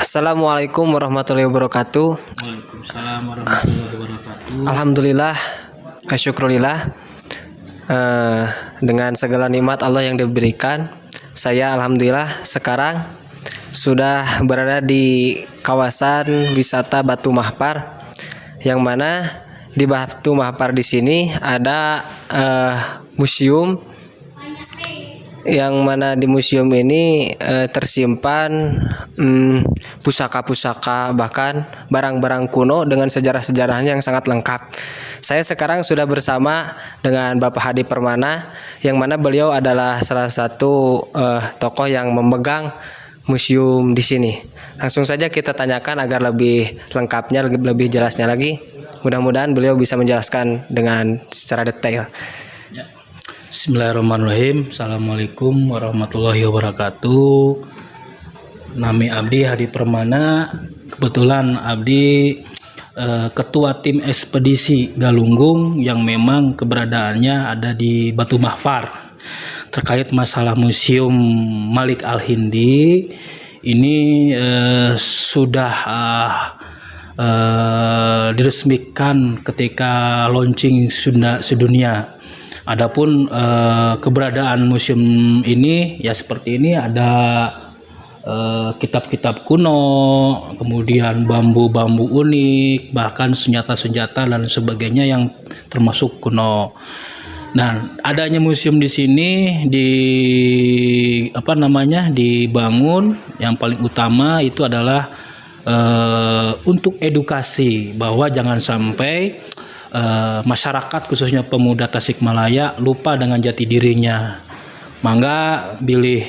Assalamualaikum warahmatullahi wabarakatuh. Waalaikumsalam warahmatullahi wabarakatuh. Alhamdulillah, syukurillah. Dengan segala nikmat Allah yang diberikan, saya alhamdulillah sekarang sudah berada di kawasan wisata Batu Mahpar, yang mana di Batu Mahpar di sini ada museum, yang mana di museum ini tersimpan pusaka-pusaka, bahkan barang-barang kuno dengan sejarah-sejarahnya yang sangat lengkap. Saya sekarang sudah bersama dengan Bapak Hadi Permana, yang mana beliau adalah salah satu tokoh yang memegang museum di sini. Langsung saja kita tanyakan agar lebih lengkapnya, lebih jelasnya lagi. Mudah-mudahan beliau bisa menjelaskan dengan secara detail. Bismillahirrahmanirrahim. Assalamualaikum warahmatullahi wabarakatuh. Nami Abdi Hadi Permana. Kebetulan Abdi ketua tim ekspedisi Galunggung yang memang keberadaannya ada di Batu Mahpar. Terkait masalah Museum Malik Al-Hindi ini sudah diresmikan ketika launching sedunia. Adapun keberadaan museum ini ya seperti ini, ada kitab-kitab kuno, kemudian bambu-bambu unik, bahkan senjata-senjata dan sebagainya yang termasuk kuno. Nah, adanya museum di sini dibangun yang paling utama itu adalah untuk edukasi, bahwa jangan sampai masyarakat khususnya pemuda Tasikmalaya lupa dengan jati dirinya. Mangga pilih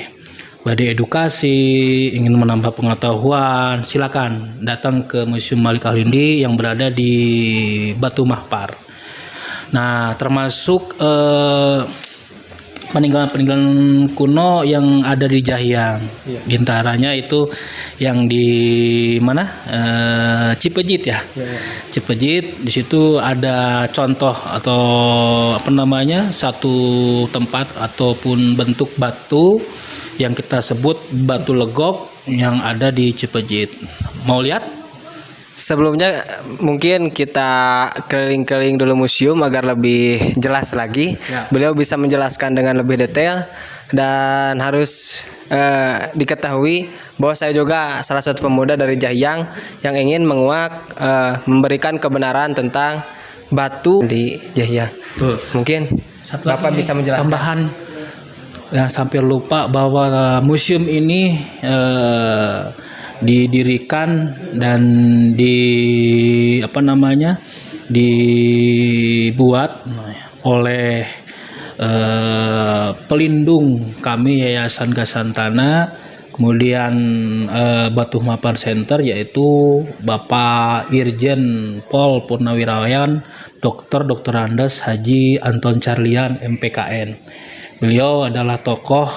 badai edukasi, ingin menambah pengetahuan, silakan datang ke Museum Malik Al-Hindi yang berada di Batu Mahpar. Nah, termasuk peninggalan-peninggalan kuno yang ada di Jahyang. Di antaranya itu yang di mana? Cipejit ya. Cipejit, di situ ada contoh atau satu tempat ataupun bentuk batu yang kita sebut batu legok yang ada di Cipejit. Mau lihat? Sebelumnya mungkin kita keliling-keliling dulu museum agar lebih jelas lagi. Ya. Beliau bisa menjelaskan dengan lebih detail, dan harus diketahui bahwa saya juga salah satu pemuda dari Jahyang yang ingin menguak, memberikan kebenaran tentang batu di Jahyang. Mungkin Bapak bisa menjelaskan. Tambahan yang sampai lupa bahwa museum ini didirikan dan dibuat oleh pelindung kami Yayasan Gasantana, kemudian Batu Mahpar Center, yaitu Bapak Irjen Pol Purnawirawan Dr. Andes Haji Anton Carlian MPKN. Beliau adalah tokoh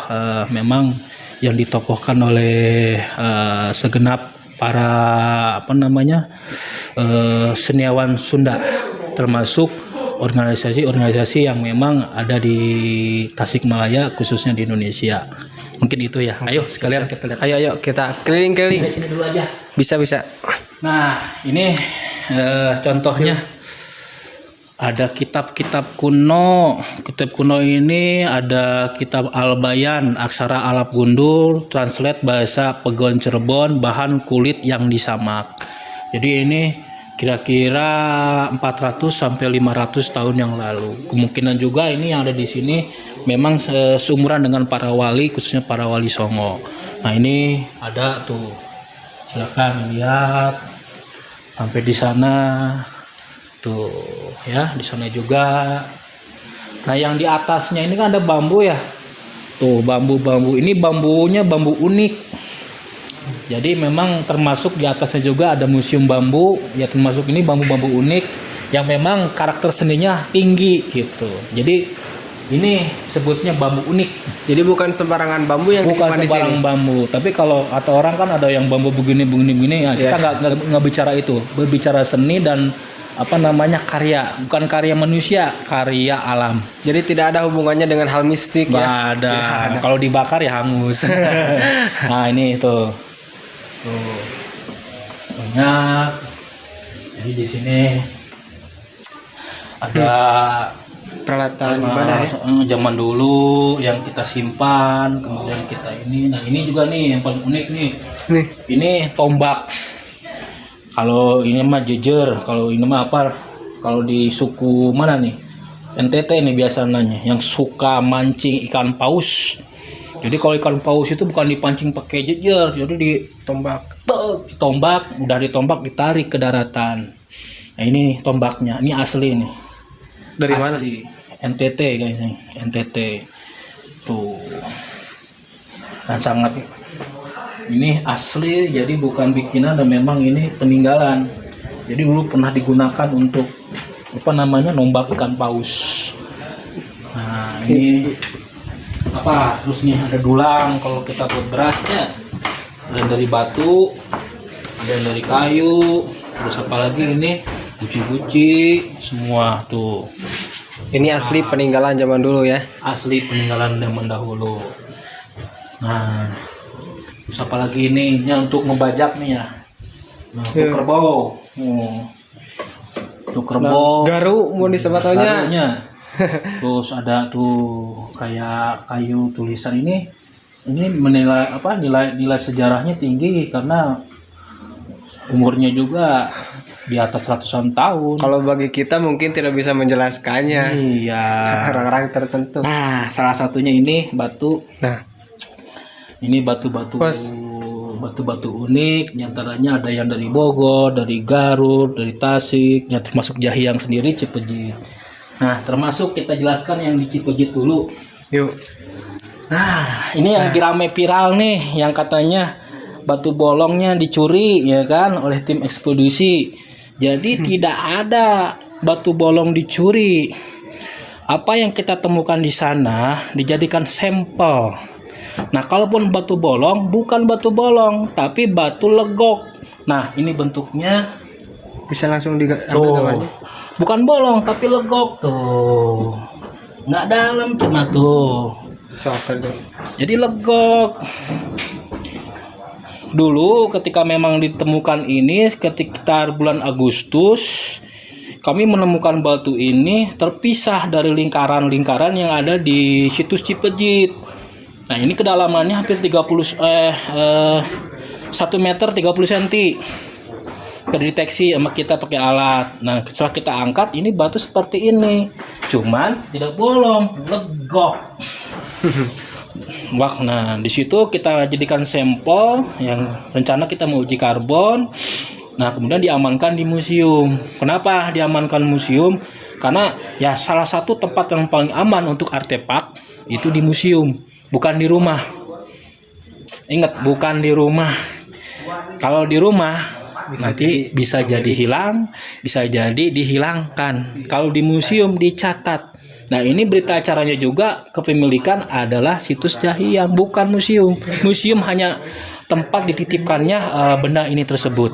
memang yang ditokohkan oleh segenap para seniawan Sunda, termasuk organisasi-organisasi yang memang ada di Tasikmalaya, khususnya di Indonesia. Mungkin itu ya. Ayo sekalian kita lihat. Ayo kita keliling-keliling. Dari sini dulu aja. Bisa. Nah, ini contohnya. Ada kitab-kitab kuno. Kitab kuno ini ada kitab Al-Bayan, aksara Alap Gundul, translate bahasa Pegon Cirebon, bahan kulit yang disamak. Jadi ini kira-kira 400 sampai 500 tahun yang lalu. Kemungkinan juga ini yang ada di sini memang seumuran dengan para wali, khususnya para wali Songo. Nah, ini ada tuh. Silakan lihat sampai di sana. Tuh ya, di sana juga. Nah, yang di atasnya ini kan ada bambu ya. Tuh, bambu-bambu ini bambunya bambu unik. Jadi memang termasuk di atasnya juga ada museum bambu, ya termasuk ini bambu-bambu unik yang memang karakter seninya tinggi gitu. Jadi ini sebutnya bambu unik. Jadi bukan sembarangan bambu yang disimpan di sini. Bukan sembarang bambu, tapi kalau kata orang kan ada yang bambu begini ya, kita nggak bicara itu. Berbicara seni dan karya, bukan karya manusia, karya alam. Jadi tidak ada hubungannya dengan hal mistik ya. Ada. Kalau dibakar ya hangus. Nah, ini tuh. banyak. Jadi di sini ada Peralatan ibadah ya. zaman dulu yang kita simpan, kemudian kita ini. Nah ini juga nih yang paling unik nih. Nih, Ini tombak. Kalau ini mah jejer, kalau ini mah apa? Kalau di suku mana nih? NTT nih biasa nanya, yang suka mancing ikan paus. Jadi kalau ikan paus itu bukan dipancing pakai jejer, jadi ditombak, udah ditombak ditarik ke daratan. Nah ini nih tombaknya, ini asli nih. dari mana? Asli. NTT kayaknya, NTT. Tuh. Dan sangat ini asli, jadi bukan bikinan dan memang ini peninggalan. Jadi dulu pernah digunakan untuk apa namanya nombak ikan paus. Nah ini apa? Terus nih ada dulang kalau kita buat berasnya. Ada yang dari batu, ada yang dari kayu. Terus apalagi ini guci-guci semua tuh. Ini asli peninggalan zaman dulu ya. Asli peninggalan zaman dahulu. Nah, terus apa lagi ini? Ini untuk membajak nih ya. Nah, untuk kerbau. Untuk kerbau. Garu mau disebutnya. Garunya. Terus ada tuh kayak kayu tulisan ini. Ini menilai apa? Nilai sejarahnya tinggi karena umurnya juga di atas ratusan tahun. Kalau bagi kita mungkin tidak bisa menjelaskannya. Iya. Orang-orang tertentu. Nah, salah satunya ini batu. Nah, Ini batu-batu Bos. batu-batu unik, diantaranya ada yang dari Bogor, dari Garut, dari Tasik, yang termasuk Jahiang sendiri Cipejit. Nah, termasuk kita jelaskan yang di Cipejit dulu. yuk. Nah, ini yang lagi rame viral nih, yang katanya batu bolongnya dicuri ya kan oleh tim ekspedisi. Jadi tidak ada batu bolong dicuri. Apa yang kita temukan di sana dijadikan sampel. Nah, kalaupun batu bolong, bukan batu bolong, tapi batu legok. Nah, ini bentuknya Bisa langsung diambil tuh. gambarnya. Bukan bolong, tapi legok tuh. Nggak dalam cuma tuh. Jadi legok. Dulu ketika memang ditemukan ini sekitar bulan Agustus, kami menemukan batu ini terpisah dari lingkaran-lingkaran yang ada di situs Cipejit. Nah, ini kedalamannya hampir 1 meter 30 cm. Kedeteksi sama kita pakai alat. Nah, setelah kita angkat ini batu seperti ini. Cuman tidak bolong, legok. Wah, nah di situ kita jadikan sampel yang rencana kita mau uji karbon. Nah, kemudian diamankan di museum. Kenapa diamankan museum? Karena ya salah satu tempat yang paling aman untuk artefak itu di museum, bukan di rumah. Ingat, bukan di rumah. Kalau di rumah bisa jadi hilang, bisa jadi dihilangkan. Kalau di museum dicatat. Nah, ini berita acaranya juga kepemilikan adalah situs Jahiang, bukan museum. Museum hanya tempat dititipkannya benda ini tersebut.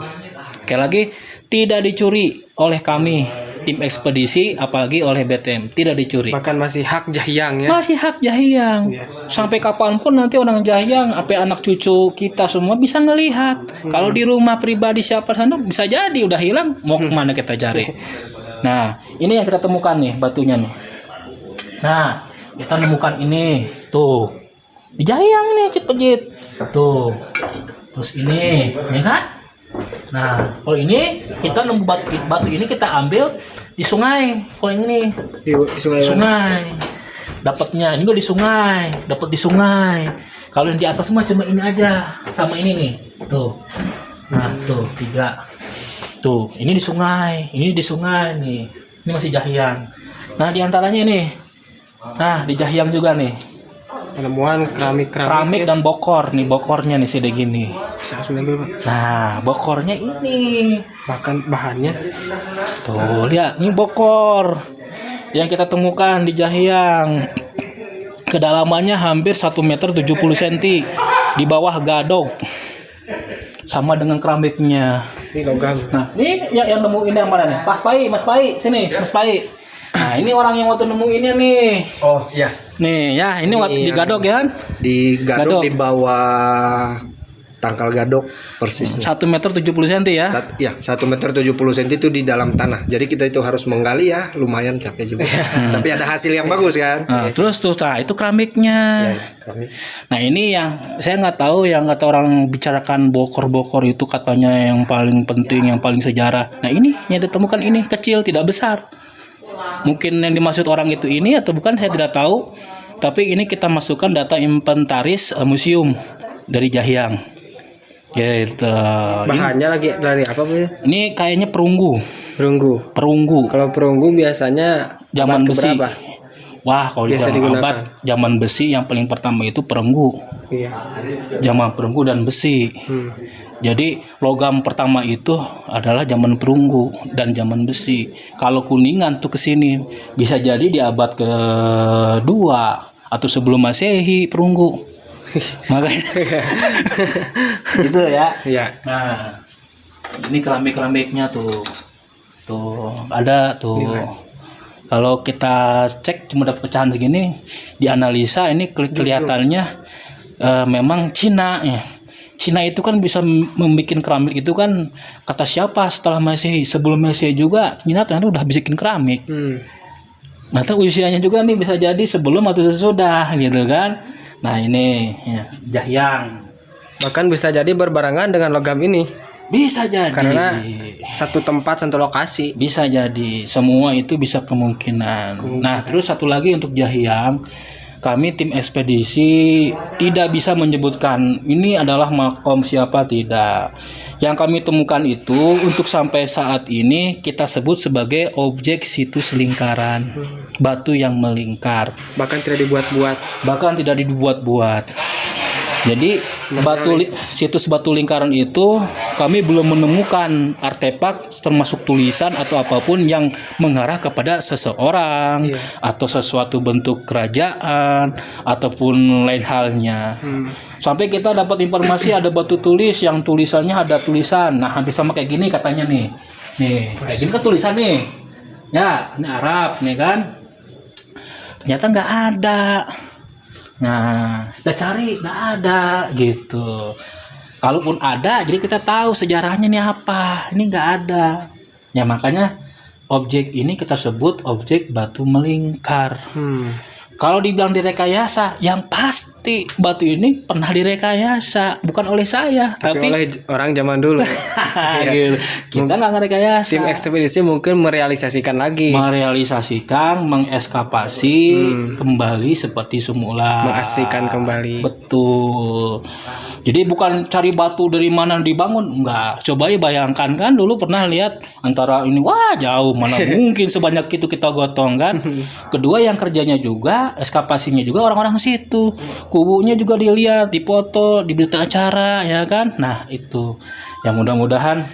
Sekali lagi, tidak dicuri oleh kami tim ekspedisi, apalagi oleh BTM, tidak dicuri. Bahkan masih hak Jahiang ya. Masih hak Jahiang. Sampai kapanpun nanti orang Jahiang, sampai anak cucu kita semua bisa ngelihat. Kalau di rumah pribadi siapa sana bisa jadi udah hilang, mau kemana kita cari. Nah, ini yang kita temukan nih batunya nih. Nah, kita nemukan ini tuh di Jahiang nih Cipejit tuh. Terus ini, ya kan? Nah, kalau ini kita nemu batu ini kita ambil di sungai. Kalau ini Di sungai. sungai. Dapatnya ini juga di sungai, dapat di sungai. Kalau yang di atas mah cuma ini aja, sama ini nih. Tuh. Nah, tuh 3. Tuh, ini di sungai, ini di sungai nih. Ini masih Jahiang. Nah, di antaranya nih. Nah, di Jahiang juga nih. Penemuan keramik Keramik dan bokor nih, bokornya nih segede gini. bisa langsung ambil, Pak. Nah, bokornya ini. Bahkan bahannya Tuh, lihat, ini bokor yang kita temukan di Jahiang. Kedalamannya hampir 1 meter 70 cm di bawah gadog. Sama dengan keramiknya. si logam. Nah, ini yang nemu ini yang mana nih? Mas Pai, sini, Mas Pai. Nah, ini orang yang waktu nemuinnya nih. Oh iya, Nih, ya, ini waktu di yang gadog ya kan? di Gadog. Gadog di bawah tangkal gadok persisnya. 1 meter 70 cm ya. 1 meter 70 cm itu di dalam tanah. Jadi kita itu harus menggali ya, lumayan capek juga. Tapi ada hasil yang bagus kan. Nah, terus itu keramiknya. Ya, keramik. Nah ini yang saya nggak tahu, yang kata orang bicarakan bokor-bokor itu katanya yang paling penting, yang paling sejarah. Nah ini yang ditemukan ini kecil, tidak besar. Mungkin yang dimaksud orang itu ini atau bukan saya tidak tahu. Tapi ini kita masukkan data inventaris museum dari Jahyang. Gitu. Bahannya lagi dari apa Bu? Ini kayaknya perunggu. Perunggu. Kalau perunggu biasanya Zaman abad besi. keberapa? Wah, kalau Biasa dibilang digunakan. abad zaman besi yang paling pertama itu perunggu. Iya. Zaman perunggu dan besi. Jadi logam pertama itu adalah zaman perunggu dan zaman besi. Kalau kuningan tuh ke sini bisa jadi di abad kedua atau sebelum Masehi perunggu. Makanya itu ya. Iya. Nah, ini keramik-keramiknya tuh. Tuh, ada tuh. Kalau kita cek cuma dapat pecahan segini, dianalisa ini kelihatannya memang Cina ya. Cina itu kan bisa membuat keramik itu kan kata siapa setelah Masehi, sebelum Masehi juga Cina ternyata udah bikin keramik. Nah, usianya juga nih bisa jadi sebelum atau sesudah gitu kan. Nah, ini ya, Jahyang. Bahkan bisa jadi berbarengan dengan logam ini. Bisa jadi. Karena satu tempat, satu lokasi. Bisa jadi. Semua itu bisa kemungkinan. Nah, terus satu lagi untuk Jahyang, kami tim ekspedisi tidak bisa menyebutkan ini adalah makom siapa, tidak. Yang kami temukan itu untuk sampai saat ini kita sebut sebagai objek situs lingkaran, batu yang melingkar. Bahkan tidak dibuat-buat. Bahkan tidak dibuat-buat. Jadi situs batu lingkaran itu kami belum menemukan artefak termasuk tulisan atau apapun yang mengarah kepada seseorang atau sesuatu bentuk kerajaan ataupun lain halnya. Sampai kita dapat informasi ada batu tulis yang tulisannya ada tulisan. Nah, hampir sama kayak gini katanya nih. Nih, kayak gini kan tulisan nih. Ya, ini Arab nih kan. Ternyata nggak ada. Nah, kita cari nggak ada gitu. Kalaupun ada, jadi kita tahu sejarahnya nih apa. Ini nggak ada. Ya makanya objek ini kita sebut objek batu melingkar. Kalau dibilang direkayasa, yang pasti batu ini pernah direkayasa, bukan oleh saya, Tapi tapi oleh orang zaman dulu. gitu. Kita nggak ngerekayasa. Tim ekspedisi mungkin merealisasikan lagi. Merealisasikan, mengeskapasi kembali seperti semula. Mengaslikan kembali. Betul. Jadi bukan cari batu dari mana dibangun, enggak. Coba ya bayangkan kan dulu pernah lihat antara ini, wah jauh, mana mungkin sebanyak itu kita gotong kan. Kedua yang kerjanya juga, eskapasinya juga orang-orang situ. Kubunya juga dilihat, dipoto, di berita acara ya kan. Nah itu yang mudah-mudahan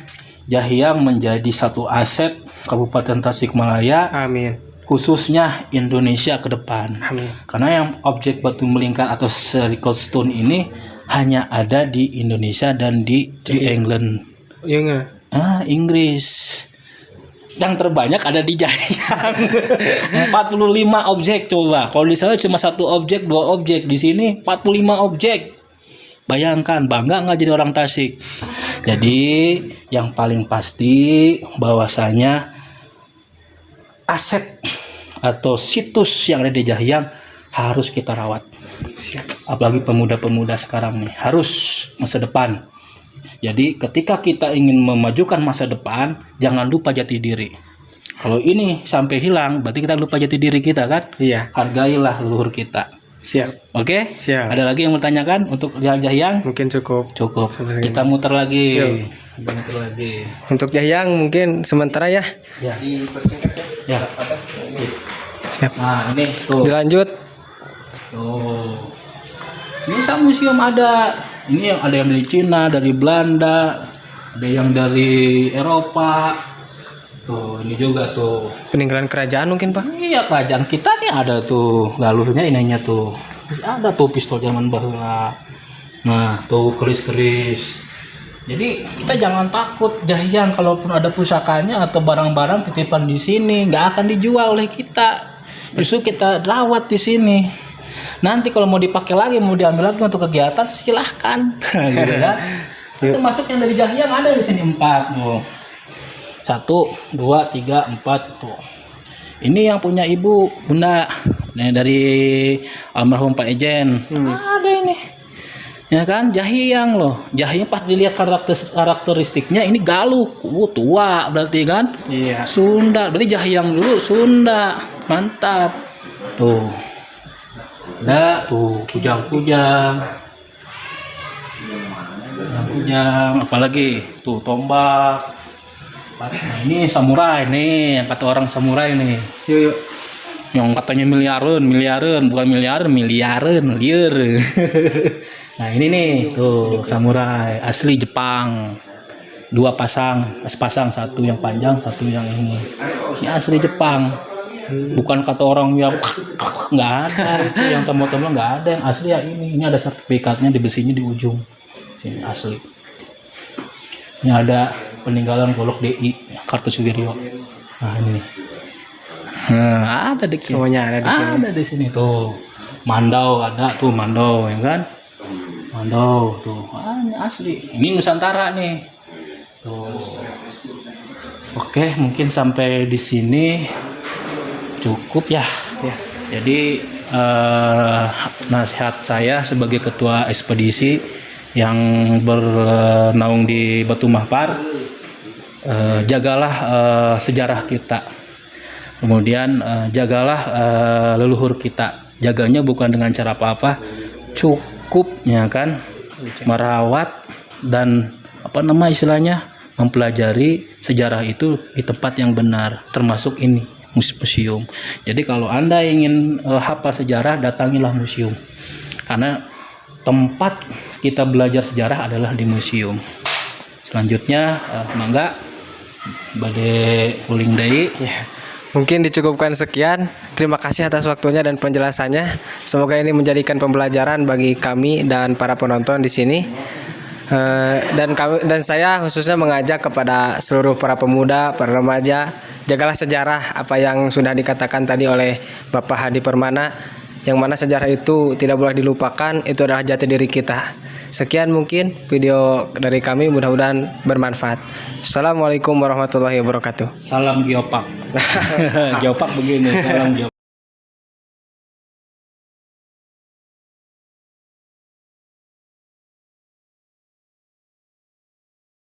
Jahyang menjadi satu aset Kabupaten Tasikmalaya. Amin. Khususnya Indonesia ke depan. Amin. Karena yang objek batu melingkar atau spherical stone ini hanya ada di Indonesia dan di England. Iya. Inggris. Yang terbanyak ada di Jahyang. 45 objek coba. Kalau di sana cuma 1 objek, 2 objek, di sini 45 objek. Bayangkan, bangga nggak jadi orang Tasik? Jadi yang paling pasti bahwasanya aset atau situs yang ada di Jahyang harus kita rawat. Apalagi pemuda-pemuda sekarang nih, harus masa depan. Jadi ketika kita ingin memajukan masa depan, jangan lupa jati diri. Kalau ini sampai hilang, berarti kita lupa jati diri kita kan? Iya. Hargailah leluhur kita. Siap. Oke? Siap. Ada lagi yang bertanyakan untuk Jahyang? Mungkin cukup. Cukup. Sampai segini. Kita muter lagi. Yuk. Kita muter lagi. Untuk Jahyang mungkin sementara ya. Ya. Ya. Siap. Nah, ini tuh. Dilanjut. Tuh. Ini sama museum ada. Ini yang ada yang dari Cina, dari Belanda, ada yang dari Eropa. Tuh, ini juga tuh. Peninggalan kerajaan mungkin, Pak. Iya, kerajaan kita nih ada tuh. Galuhnya ininya tuh. Masih ada tuh pistol zaman bahula. Nah, tuh keris-keris. Jadi kita jangan takut Jahyang, kalaupun ada pusakanya atau barang-barang titipan di sini nggak akan dijual oleh kita. Justru kita rawat di sini. Nanti kalau mau dipakai lagi, mau diambil lagi untuk kegiatan, silahkan. Gitu kan. Itu masuk yang dari Jahyang ada di sini 4 tuh. 1, 2, 3, 4 tuh. Ini yang punya ibu Bunda, nih dari almarhum Pak Ejen. Ada ini. Ya kan, Jahyang loh. Jahyang pas dilihat karakteristiknya ini Galuh. Tua berarti kan? Iya. Sunda. Berarti Jahyang dulu Sunda. Mantap. Tuh. Ada tuh kujang-kujang. Kujang, apalagi tuh tombak. Nah, ini samurai nih, yang kata orang samurai nih. Yuk. Yang katanya miliaran, bukan miliaran, liar. Nah, ini nih, tuh samurai asli Jepang. 2 pasang, sepasang, 1 yang panjang, 1 yang ini. Ini asli Jepang. Bukan kata orang yang nggak ada, itu yang tombol-tombol nggak ada, yang asli ya ini. Ini ada sertifikatnya di besinya di ujung. Ini asli. Ini ada peninggalan Golok DI Kartosuwiryo. Nah ini. Nah, ada di sini. Semuanya ada di sini. Ada di sini tuh. Mandau ada tuh Mandau ya kan? Mandau tuh. Ini asli. Ini Nusantara nih. Tuh. Oke, mungkin sampai di sini cukup ya. Jadi nasihat saya sebagai ketua ekspedisi yang bernaung di Batu Mahpar, jagalah sejarah kita, kemudian jagalah leluhur kita. Jaganya bukan dengan cara apa-apa, cukup ya kan, merawat dan istilahnya mempelajari sejarah itu di tempat yang benar, termasuk ini museum. Jadi kalau Anda ingin hafal sejarah, datangilah museum, karena tempat kita belajar sejarah adalah di museum. Selanjutnya mangga bade uling deui. Mungkin dicukupkan sekian. Terima kasih atas waktunya dan penjelasannya. Semoga ini menjadikan pembelajaran bagi kami dan para penonton di sini. Dan saya khususnya mengajak kepada seluruh para pemuda, para remaja, jagalah sejarah apa yang sudah dikatakan tadi oleh Bapak Hadi Permana, yang mana sejarah itu tidak boleh dilupakan, itu adalah jati diri kita. Sekian mungkin video dari kami, mudah-mudahan bermanfaat. Assalamualaikum warahmatullahi wabarakatuh. Salam geopark. Geopark begini, salam geopark.